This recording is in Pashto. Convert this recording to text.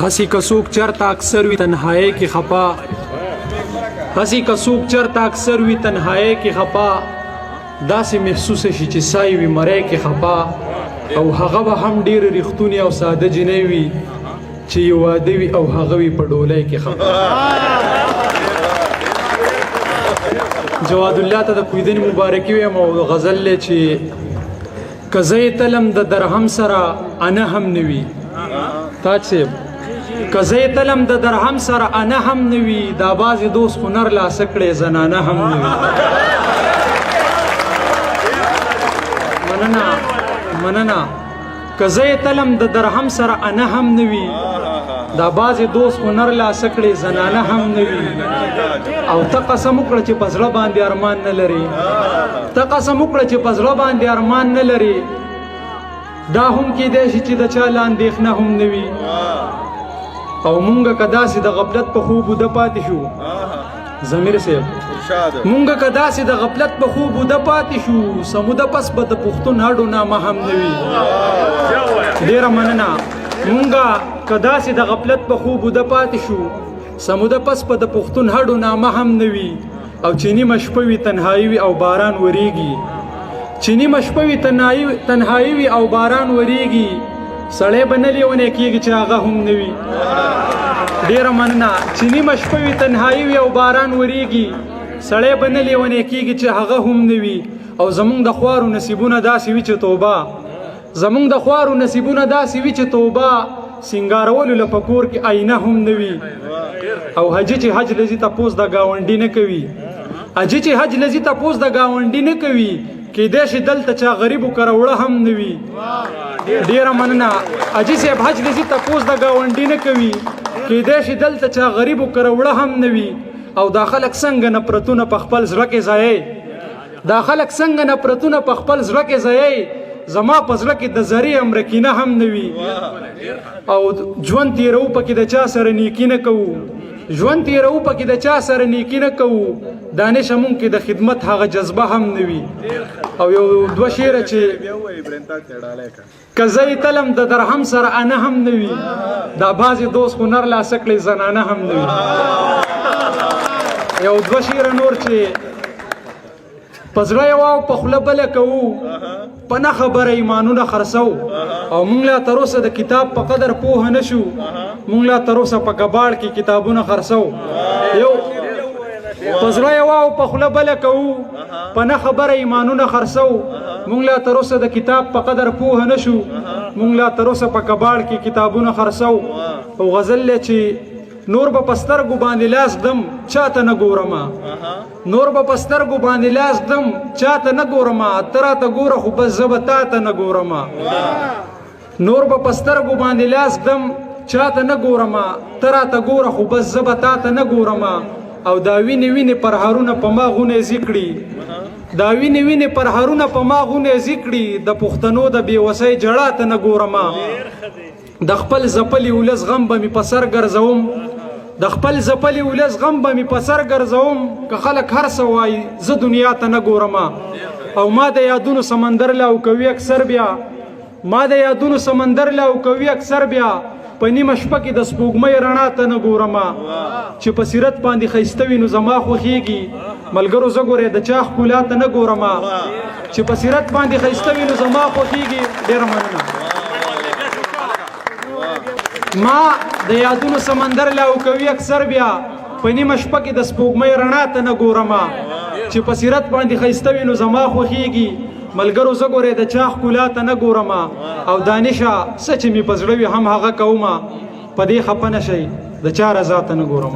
हंसी कसूक चरता अक्सर वी तन्हाई की खपा हंसी कसूक चरता अक्सर वी तन्हाई की खपा दासी महसूस शي چې سای وي مړی کې خپا او هغه به هم ډیر رښتونی او ساده جنۍ وي چې یو واده وي او هغه وي په ډولۍ کې خپا جواد الله ته د کویدن مبارکي وي او غزل له چې کزې تلم د درهم سره انا هم نوي تاج صاحب کزې تلم د درهم سره انا هم نوي دا باز دوست هنر لا سکړې زنانه هم نوي مننه کزې تلم د درهم سره انا هم نوي دا باز دوست هنر لا سکړې زنانه هم نوي او ته قسم وکړه چې پزړه باندې ارمان نه لري ته قسم وکړه چې پزړه باندې ارمان نه لري دا هم کې دی چې د چا لاندېښنه هم نوي او مونږه کداسې د غفلت په خوب د پاتې شو ضمیر صاحب مونږه کداسې د غفلت په خوب د پاتې شو سموده پس به د پښتون هډو نامه هم نوي ډیره مننه مونږه کداسې د غفلت په خوب د پاتې شو سموده پس په د پښتون هډو نامه هم نوي او چینی مشپوي تنهایی وي او باران وریږي چینی مشپوي تنهایی وي او باران وریږي سړی به نه لیونی کېږي چې هغه هم نوي ډیره مننه چینی مشپوي تنهایی وي او باران وریږي سړی به نه لیونی کېږي چې هغه هم نوي او زمونږ د خوارو نصیبونه داسې وي چې توبه زمونږ د خوارو نصیبونه داسې وي چې توبه سینګارولو له په کور کې آینه هم نوي او حجي چې حج لذي تپوس د ګاونډي نه کوي حجي چې حج لذي تپوس د ګاونډي نه کوي کېدای شي دلته چا غریبو کره وړه هم نوي ډیره مننه حجي صاحب حج لذي تپوس د ګاونډي نه کوي کېدای شي دلته چا غریبو کره وړه هم نوي او دا خلک څنګه نفرتونه په خپل زړه کې ځای دا خلک څنګه نفرتونه په خپل زړه کې ځای زما په زړه کې د زری امرکینه هم نوي او ژوند تیرو پکې د چا سره نیکی نه کوو ژوند تیرو پکې د چا سره نیکی نه کوو دانش مونږ کې د خدمت هغه جذبه هم نوي او یو دوه شعر چې کزې تلم د درهم سره انا هم نوي دا بازي دوست هنر لا سکړې زنانه هم نوي یو دوه شعر نور چې پزړه یو په خوله بله کوو په نه خبره ایمانونه خرڅو او مونږ لا تر اوسه د کتاب په قدر پوه نه شو مونږ لا تر اوسه په کباړ کې کتابونه خرڅو یو پزړه یو په خوله بله کوو په نه خبره ایمانونه خرڅو مونږ لا تر اوسه د کتاب په قدر پوه نه شو مونږ لا تر اوسه په کباړ کې کتابونه خرڅو او غزل چې نور به پسترګو باندې لاس دم چاته نه ګورما نور به پسترګو باندې لاس دم چاته نه ګورما تراته ګوره خو بس زبه تاته نه ګورما نور به پسترګو باندې لاس دم چاته نه ګورما تراته ګوره خو بس زبه تاته نه ګورما او دا ویني پر هارونه په ما غونه ذکرې دا ویني پر هارونه په ما غونه ذکرې د پښتنو د بیوسۍ جړه ته نه ګورما د خپل زپلی ولس غم به می په سر ګرځوم د خپل زپلی ولس غم به می په سر ګرځوم که خلک هر څه وایي زه دنیا ته نه ګورم او ما د یادونو سمندر لا او کوي اکثر بیا ما د یادونو سمندر لا او کوي اکثر بیا په نیمه شپه کې د سپوږمۍ رڼا ته نه ګورم چې په سیرت باندې ښایسته وي نو زما خوښیږي ملګرو زه ګورې د چا ښکلا ته نه ګورم چې په سیرت باندې ښایسته وي نو زما خوښیږي ډېره مننه ما د یادونو سمندر لا او کوي اکثر بیا په نیمه شپه کې د سپوږمۍ رڼا ته نه ګورم چې په سیرت باندې ښایسته وي نو زما خوښیږي ملګرو زه ګورې د چا ښکلا ته نه ګورم او دانشه څه چې مې په زړه وي هم هغه کوم په دې خفه نه شئ د چا رضا ته نه ګورم